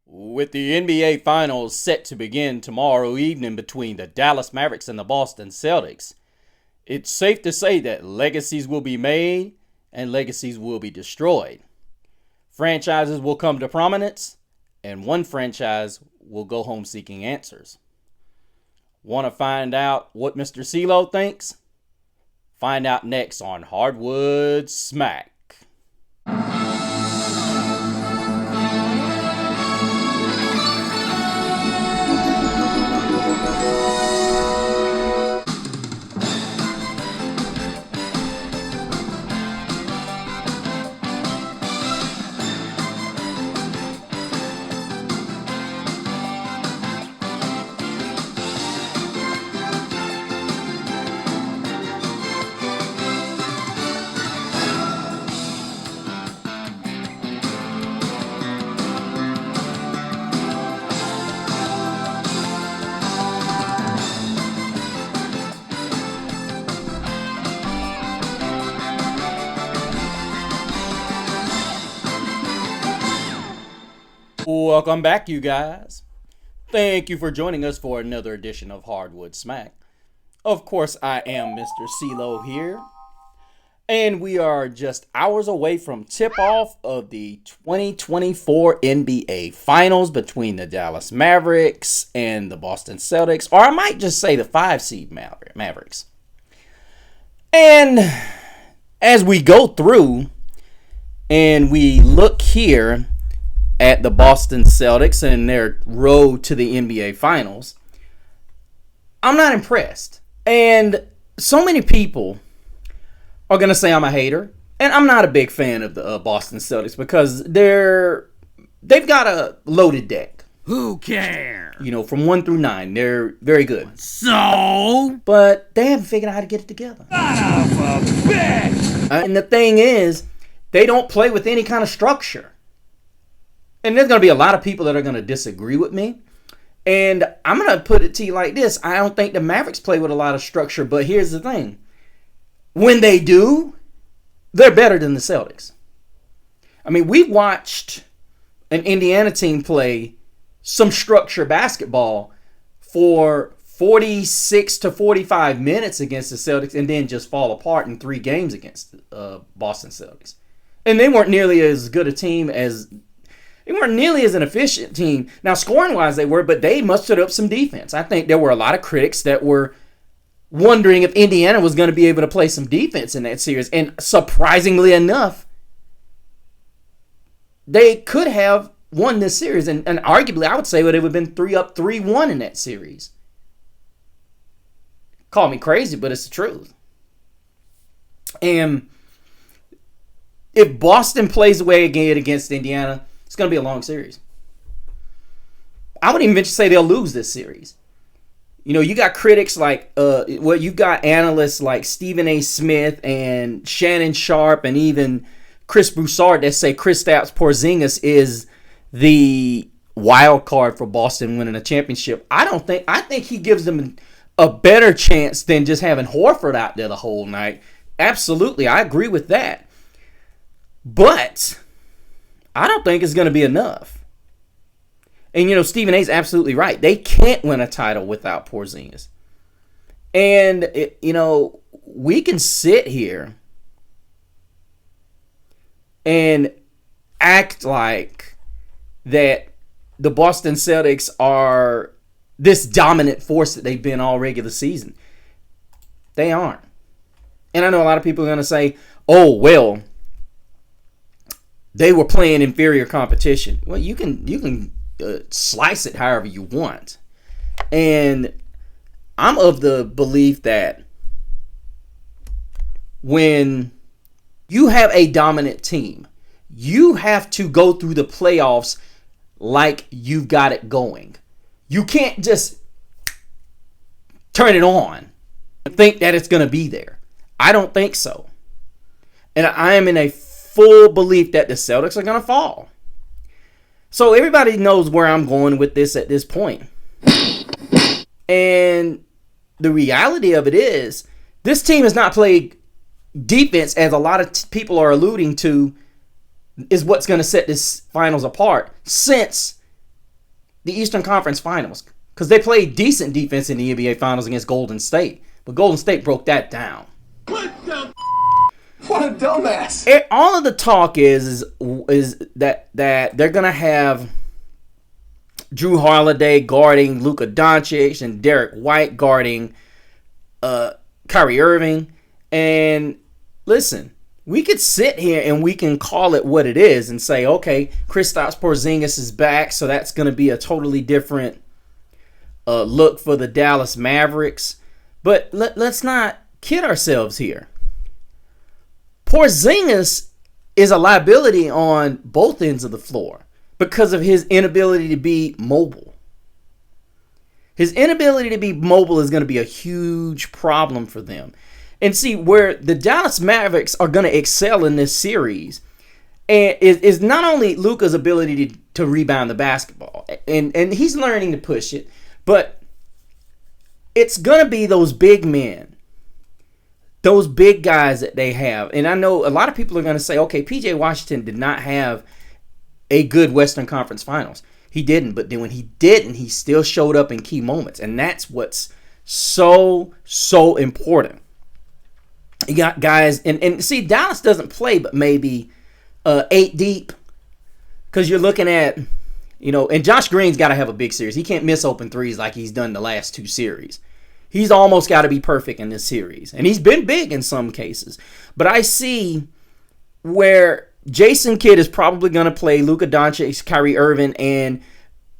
With the NBA Finals set to begin tomorrow evening between the Dallas Mavericks and the Boston Celtics, it's safe to say that legacies will be made and legacies will be destroyed. Franchises will come to prominence, and one franchise will go home seeking answers. Want to find out what Mr. CeeLo thinks? Find out next on Hardwood Smack. Welcome back, you guys. Thank you for joining us for another edition of Hardwood Smack. Of course, I am Mr. CeeLo here, and we are just hours away from tip-off of the 2024 NBA Finals between the Dallas Mavericks and the Boston Celtics, or I might just say the 5-seed Mavericks. And as we go through and we look here at the Boston Celtics and their road to the NBA Finals, I'm not impressed. And so many people are going to say I'm a hater. And I'm not a big fan of the Boston Celtics because they've got a loaded deck. Who cares? You know, from 1 through 9, they're very good. So? But they haven't figured out how to get it together. Son of a bitch! And the thing is, they don't play with any kind of structure. And there's going to be a lot of people that are going to disagree with me. And I'm going to put it to you like this. I don't think the Mavericks play with a lot of structure. But here's the thing. When they do, they're better than the Celtics. I mean, we watched an Indiana team play some structure basketball for 46 to 45 minutes against the Celtics and then just fall apart in 3 games against Boston Celtics. And they weren't nearly as good a team as... They weren't nearly as an efficient team. Now, scoring-wise they were, but they mustered up some defense. I think there were a lot of critics that were wondering if Indiana was going to be able to play some defense in that series. And surprisingly enough, they could have won this series. And arguably, I would say it would have been 3-up, 3-1 in that series. Call me crazy, but it's the truth. And if Boston plays away again against Indiana, it's going to be a long series. I wouldn't even venture to say they'll lose this series. You know, you got critics like, you've got analysts like Stephen A. Smith and Shannon Sharp and even Chris Broussard that say Kristaps Porzingis is the wild card for Boston winning a championship. I think he gives them a better chance than just having Horford out there the whole night. Absolutely, I agree with that. But I don't think it's going to be enough. And, you know, Stephen A's absolutely right. They can't win a title without Porzingis. And, we can sit here and act like that the Boston Celtics are this dominant force that they've been all regular season. They aren't. And I know a lot of people are going to say, oh, well, they were playing inferior competition. Well, you can slice it however you want. And I'm of the belief that when you have a dominant team, you have to go through the playoffs like you've got it going. You can't just turn it on and think that it's going to be there. I don't think so. And I am in a full belief that the Celtics are going to fall. So everybody knows where I'm going with this at this point. And the reality of it is, this team has not played defense, as a lot of people are alluding to, is what's going to set this finals apart since the Eastern Conference Finals because they played decent defense in the NBA Finals against Golden State. But Golden State broke that down. What a dumbass. All of the talk is that they're going to have Drew Holiday guarding Luka Doncic and Derek White guarding Kyrie Irving. And listen, we could sit here and we can call it what it is and say, okay, Kristaps Porzingis is back, so that's going to be a totally different look for the Dallas Mavericks. But let's not kid ourselves here. Porzingis is a liability on both ends of the floor because of his inability to be mobile. His inability to be mobile is going to be a huge problem for them. And see, where the Dallas Mavericks are going to excel in this series and is not only Luka's ability to rebound the basketball, and he's learning to push it, but it's going to be those big men. Those big guys that they have. And I know a lot of people are going to say, okay, P.J. Washington did not have a good Western Conference Finals. He didn't. But then when he didn't, he still showed up in key moments. And that's what's so important. You got guys, and see, Dallas doesn't play but maybe 8 deep. Because you're looking at, and Josh Green's got to have a big series. He can't miss open threes like he's done the last 2 series. He's almost got to be perfect in this series. And he's been big in some cases. But I see where Jason Kidd is probably going to play Luka Doncic, Kyrie Irving. And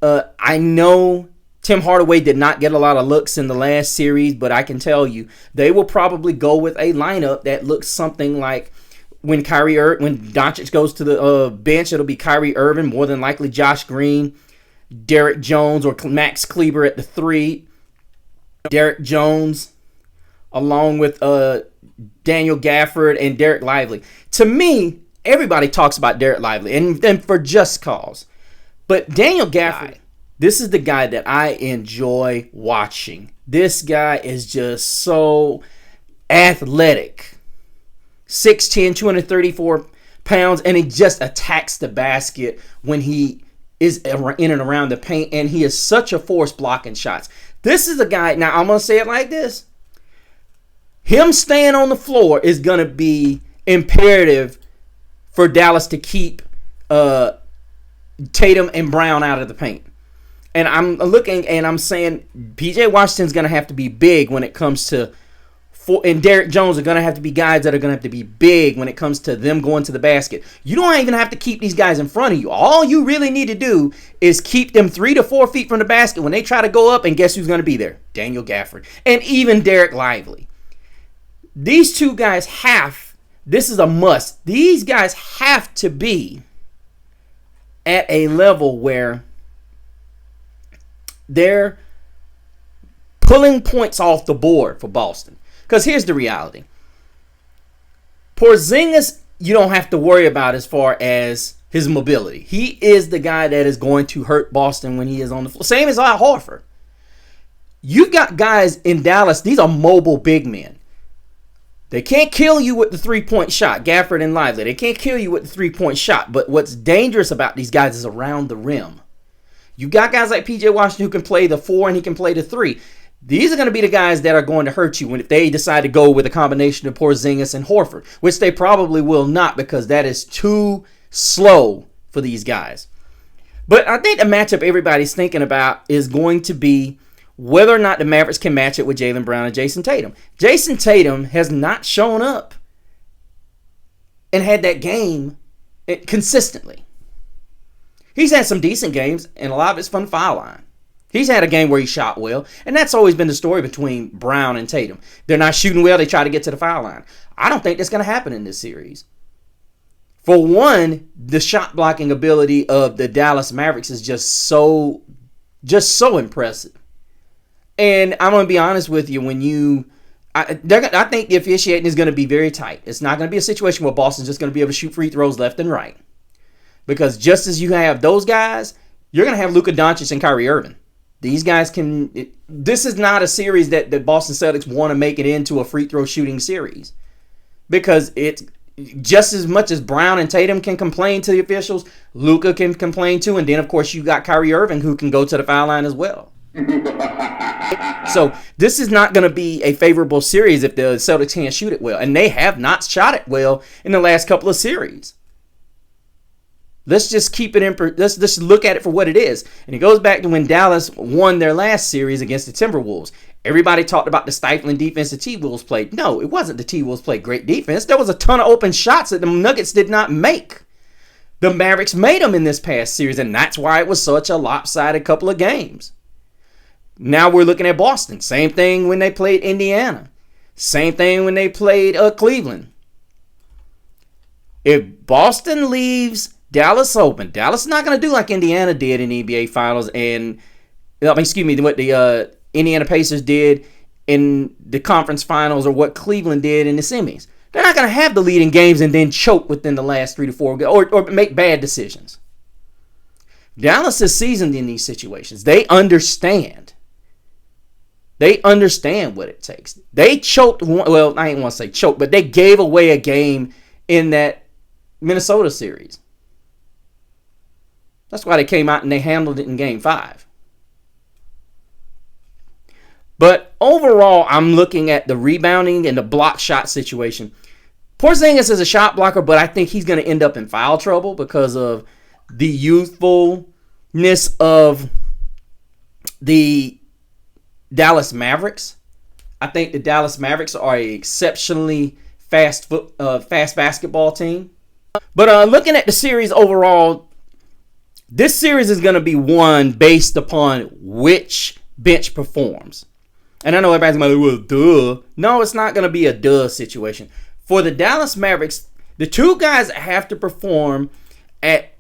I know Tim Hardaway did not get a lot of looks in the last series. But I can tell you, they will probably go with a lineup that looks something like when Doncic goes to the bench, it'll be Kyrie Irving, more than likely Josh Green, Derek Jones, or Max Kleber at the 3. Derek Jones, along with Daniel Gafford and Derek Lively. To me, everybody talks about Derek Lively, and then for just cause. But Daniel Gafford, this is the guy that I enjoy watching. This guy is just so athletic. 6'10", 234 pounds, and he just attacks the basket when he is in and around the paint, and he is such a force blocking shots. This is a guy, now I'm going to say it like this. Him staying on the floor is going to be imperative for Dallas to keep Tatum and Brown out of the paint. And I'm looking and I'm saying P.J. Washington's going to have to be big when it comes to, and Derek Jones are going to have to be guys that are going to have to be big when it comes to them going to the basket. You don't even have to keep these guys in front of you. All you really need to do is keep them 3 to 4 feet from the basket when they try to go up, and guess who's going to be there? Daniel Gafford. And even Derek Lively. These two guys this is a must. These guys have to be at a level where they're pulling points off the board for Boston. Because here's the reality. Porzingis, you don't have to worry about as far as his mobility. He is the guy that is going to hurt Boston when he is on the floor. Same as Al Horford. You've got guys in Dallas, these are mobile big men. They can't kill you with the three-point shot, Gafford and Lively. They can't kill you with the three-point shot. But what's dangerous about these guys is around the rim. You got guys like P.J. Washington who can play the 4 and he can play the 3. These are going to be the guys that are going to hurt you if they decide to go with a combination of Porzingis and Horford, which they probably will not because that is too slow for these guys. But I think the matchup everybody's thinking about is going to be whether or not the Mavericks can match it with Jaylen Brown and Jason Tatum. Jason Tatum has not shown up and had that game consistently. He's had some decent games, and a lot of it's from the foul line. He's had a game where he shot well, and that's always been the story between Brown and Tatum. They're not shooting well, they try to get to the foul line. I don't think that's going to happen in this series. For one, the shot blocking ability of the Dallas Mavericks is just so impressive. And I'm going to be honest with you, I think the officiating is going to be very tight. It's not going to be a situation where Boston's just going to be able to shoot free throws left and right. Because just as you have those guys, you're going to have Luka Doncic and Kyrie Irving. These guys this is not a series that the Boston Celtics want to make it into a free throw shooting series. Because just as much as Brown and Tatum can complain to the officials, Luka can complain too. And then, of course, you got Kyrie Irving who can go to the foul line as well. So this is not going to be a favorable series if the Celtics can't shoot it well. And they have not shot it well in the last couple of series. Let's just keep it in. Let's just look at it for what it is. And it goes back to when Dallas won their last series against the Timberwolves. Everybody talked about the stifling defense the T-Wolves played. No, it wasn't the T-Wolves played great defense. There was a ton of open shots that the Nuggets did not make. The Mavericks made them in this past series, and that's why it was such a lopsided couple of games. Now we're looking at Boston. Same thing when they played Indiana. Same thing when they played Cleveland. If Boston leaves Dallas open, Dallas is not going to do like Indiana did in the NBA Finals and, what the Indiana Pacers did in the conference finals or what Cleveland did in the semis. They're not going to have the lead in games and then choke within the last 3 to 4 or make bad decisions. Dallas is seasoned in these situations. They understand. They understand what it takes. They choked, well, I ain't want to say choked, but they gave away a game in that Minnesota series. That's why they came out and they handled it in Game 5. But overall, I'm looking at the rebounding and the block shot situation. Porzingis is a shot blocker, but I think he's going to end up in foul trouble because of the youthfulness of the Dallas Mavericks. I think the Dallas Mavericks are an exceptionally fast basketball team. But looking at the series overall, this series is going to be won based upon which bench performs. And I know everybody's going to be like, well, duh. No, it's not going to be a duh situation. For the Dallas Mavericks, the two guys that have to perform at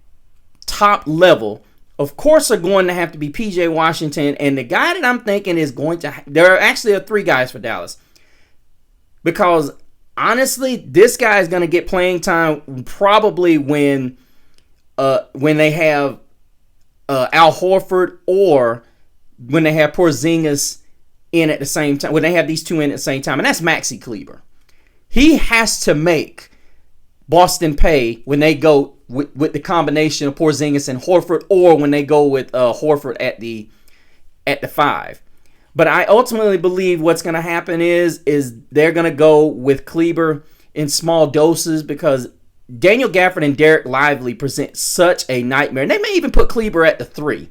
top level, of course, are going to have to be P.J. Washington. And the guy that I'm thinking is going to... There are actually 3 guys for Dallas. Because, honestly, this guy is going to get playing time probably when they have Al Horford or when they have Porzingis in at the same time. When they have these two in at the same time. And that's Maxi Kleber. He has to make Boston pay when they go with the combination of Porzingis and Horford, or when they go with Horford at the 5. But I ultimately believe what's going to happen is they're going to go with Kleber in small doses because Daniel Gafford and Derek Lively present such a nightmare. And they may even put Kleber at the 3.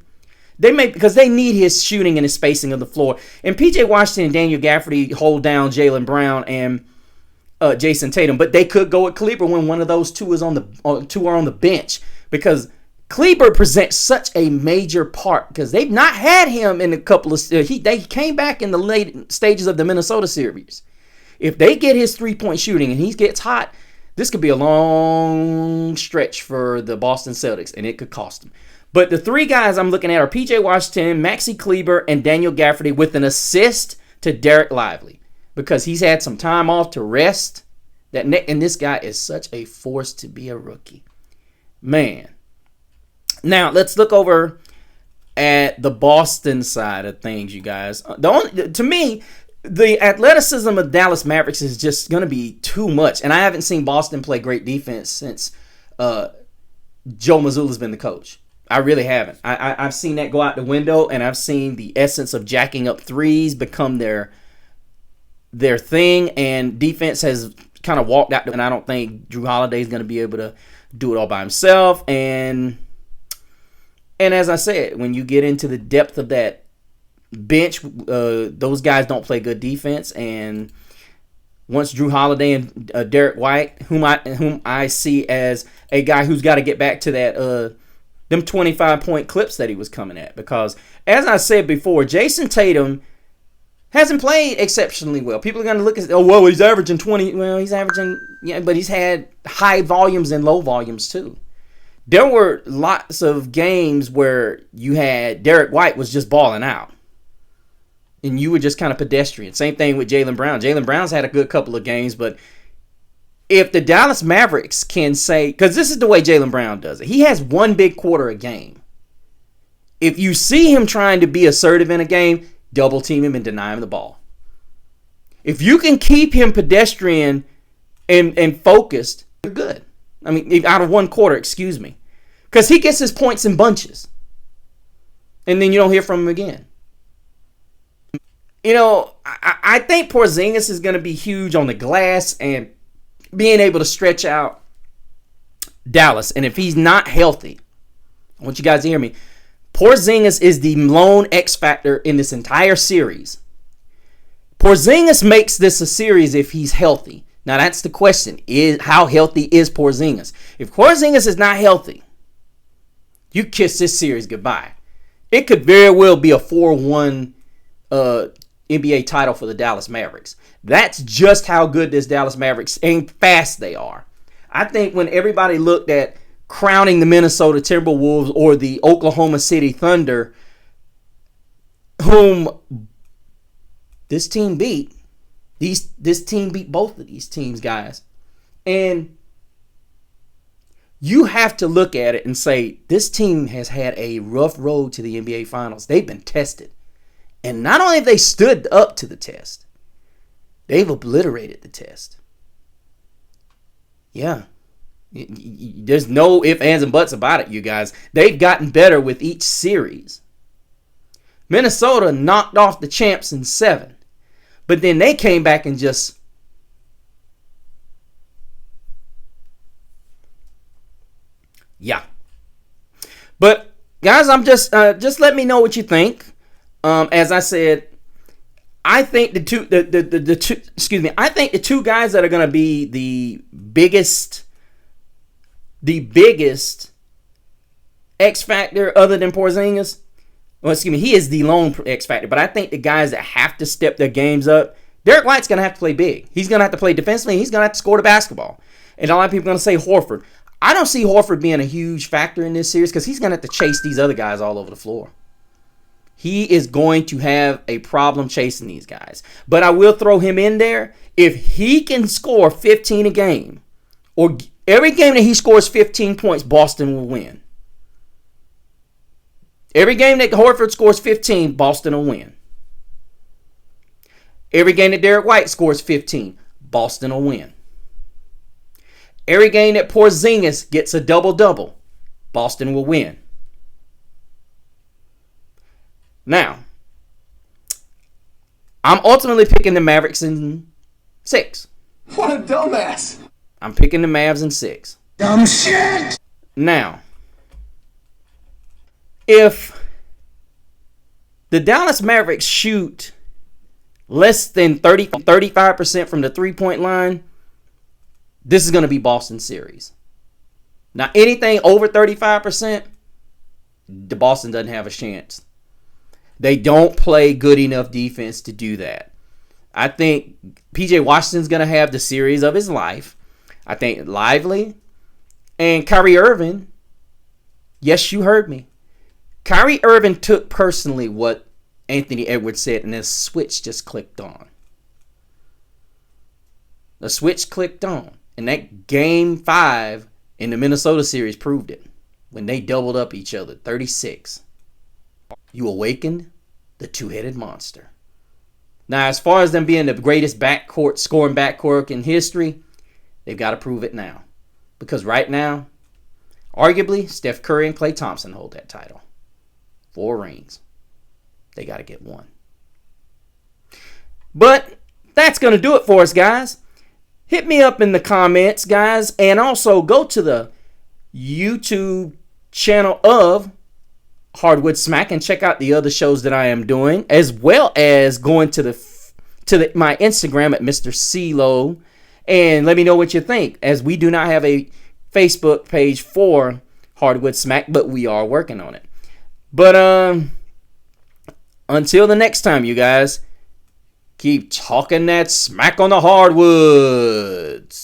They may, because they need his shooting and his spacing of the floor. And P.J. Washington and Daniel Gafford hold down Jaylen Brown and Jason Tatum, but they could go with Kleber when one of those two are on the bench, because Kleber presents such a major part because they've not had him in a couple of they came back in the late stages of the Minnesota series. If they get his 3-point shooting and he gets hot, this could be a long stretch for the Boston Celtics, and it could cost them. But the 3 guys I'm looking at are P.J. Washington, Maxi Kleber, and Daniel Gafford with an assist to Derek Lively, because he's had some time off to rest. And this guy is such a force to be a rookie. Man. Now, let's look over at the Boston side of things, you guys. To me, the athleticism of Dallas Mavericks is just going to be too much. And I haven't seen Boston play great defense since Joe Mazzulla's been the coach. I really haven't. I've seen that go out the window, and I've seen the essence of jacking up threes become their thing, and defense has kind of walked out. And I don't think Drew Holiday is going to be able to do it all by himself. And as I said, when you get into the depth of that bench, those guys don't play good defense. And once Drew Holiday and Derek White, whom I see as a guy who's got to get back to that them 25-point clips that he was coming at, because as I said before, Jason Tatum hasn't played exceptionally well. People are going to look at, he's averaging 20. Well, he's averaging, yeah, but he's had high volumes and low volumes too. There were lots of games where you had Derek White was just balling out, and you were just kind of pedestrian. Same thing with Jaylen Brown. Jaylen Brown's had a good couple of games, but if the Dallas Mavericks can say, because this is the way Jaylen Brown does it, he has one big quarter a game. If you see him trying to be assertive in a game, double team him and deny him the ball. If you can keep him pedestrian and focused, I mean, out of one quarter, excuse me. Because he gets his points in bunches. And then you don't hear from him again. You know, I think Porzingis is going to be huge on the glass and being able to stretch out Dallas. And if he's not healthy, I want you guys to hear me. Porzingis is the lone X factor in this entire series. Porzingis makes this a series if he's healthy. Now that's the question. How healthy is Porzingis? If Porzingis is not healthy, you kiss this series goodbye. It could very well be a 4-1 NBA title for the Dallas Mavericks. That's just how good this Dallas Mavericks and fast they are. I think when everybody looked at crowning the Minnesota Timberwolves or the Oklahoma City Thunder, whom this team beat, this team beat both of these teams, guys. And you have to look at it and say, this team has had a rough road to the NBA Finals. They've been tested. And not only have they stood up to the test, they've obliterated the test. Yeah. There's no ifs, ands, and buts about it, you guys. They've gotten better with each series. Minnesota knocked off the champs in 7. But then they came back and just... yeah. But, guys, I'm just let me know what you think. As I said, I think the two I think the two guys that are going to be the biggest X factor other than Porzingis, he is the lone X factor, but I think the guys that have to step their games up, Derek White's going to have to play big. He's going to have to play defensively. He's going to have to score the basketball. And a lot of people are going to say Horford. I don't see Horford being a huge factor in this series because he's going to have to chase these other guys all over the floor. He is going to have a problem chasing these guys. But I will throw him in there. If he can score 15 a game, or every game that he scores 15 points, Boston will win. Every game that Horford scores 15, Boston will win. Every game that Derek White scores 15, Boston will win. Every game that Porzingis gets a double-double, Boston will win. Now, I'm ultimately picking the Mavericks in 6. What a dumbass. I'm picking the Mavs in 6. Dumb shit. Now, if the Dallas Mavericks shoot less than 35% from the three-point line, this is going to be Boston's series. Now, anything over 35%, the Boston doesn't have a chance. They don't play good enough defense to do that. I think P.J. Washington's going to have the series of his life. I think Lively and Kyrie Irving, yes, you heard me. Kyrie Irving took personally what Anthony Edwards said, and the switch just clicked on. The switch clicked on. And that game 5 in the Minnesota series proved it. When they doubled up each other, 36. You awakened the two-headed monster. Now, as far as them being the greatest scoring backcourt in history, they've got to prove it now. Because right now, arguably, Steph Curry and Klay Thompson hold that title. 4 rings. They got to get 1. But that's going to do it for us, guys. Hit me up in the comments, guys. And also go to the YouTube channel of Hardwood Smack and check out the other shows that I am doing, as well as going to my Instagram at Mr. CeeLo, and let me know what you think, as we do not have a Facebook page for Hardwood Smack, but we are working on it. But until the next time, you guys, keep talking that smack on the hardwoods.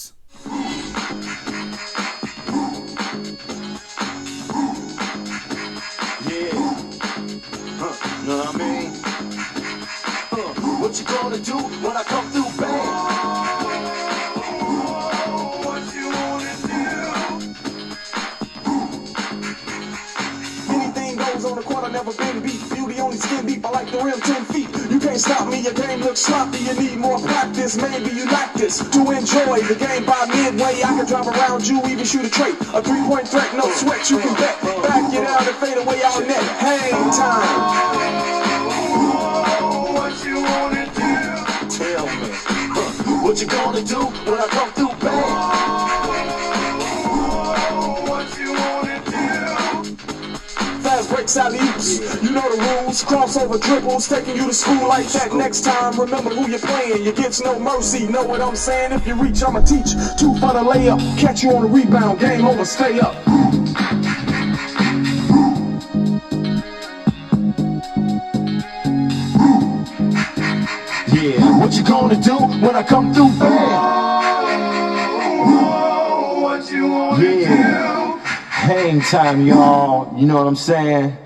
Know what I mean? What you gonna do when I come through, babe? What you wanna do? Anything goes on the court, I never been beat. Beauty only skin deep, I like the rim 10 feet. You can't stop me, your game looks sloppy. You need more practice, maybe you like this. To enjoy the game by midway, I can drive around you, even shoot a trait. A 3-point threat, no sweat, you can bet. Back it out and fade away out net. Hang time. What you wanna do? Tell me, what you gonna do when I come through bang? What you wanna do? Fast breaks, alley-oops, you know the rules. Crossover dribbles, taking you to school like that. Next time, remember who you're playing. You get no mercy, know what I'm saying? If you reach, I'ma teach. 2 for the layup, catch you on the rebound. Game over, stay up. Yeah, what you gonna do when I come through bang? What you wanna Yeah, hang time, y'all. You know what I'm saying?